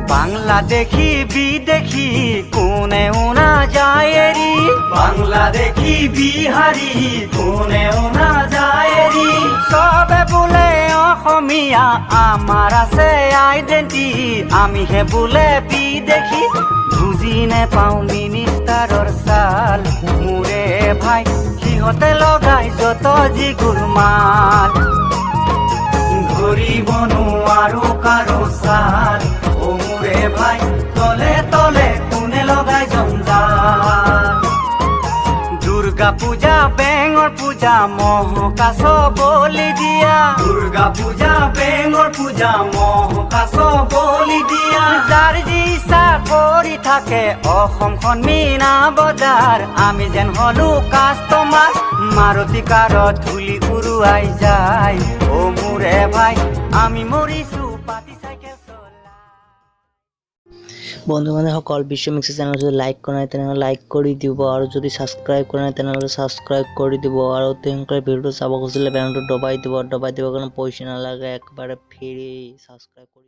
বাংলা দেখি বিদেশি কোনেও না যায় এরি বাংলা দেখি বিহারি কোনেও না যায় এরি সবে বোলে অসমীয়া আমার আছে আইডেন্টি আমিহে বোলে বিদেশি বুজি নেপাওঁ মিনিষ্টাৰৰ চাল মোৰে ভাই সিহঁতে লগাই যত যিগুৰ মাল ধৰিব নোৱাৰো কাৰো চাল ও মোৰে ভাই তলে তলে কোনে লগাই জঞ্জাল দুৰ্গা পূজা বেঙৰ পূজা মহ কাছ বলি দিয়া দুৰ্গা পূজা বেঙৰ পূজা মহ কাছ বলি দিয়া যাৰ যি ইচ্ছা কৰি থাকে অসমখন মীনা বজাৰ আমি যেন হলো কাষ্টমাৰ মাৰুতি কাৰত ধূলি উৰুৱাই যায় ও মোৰে ভাই আমি মৰিছো পাতি চাইকেল বন্ধু বান্ধৱসকল বিশ্ব মিক্স চেনেল যদি লাইক কৰা নাই তেনেহ'লে লাইক কৰি দিব আৰু যদি ছাবস্ক্ৰাইব কৰা নাই তেনেহ'লে ছাবস্ক্ৰাইব কৰি দিব আৰু তেওঁলোকে ভিডিঅ'টো চাব খুজিলে বেলটো দবাই দিব কাৰণ পইচা নালাগে একেবাৰে ফ্ৰী ছাবস্ক্ৰাইব কৰি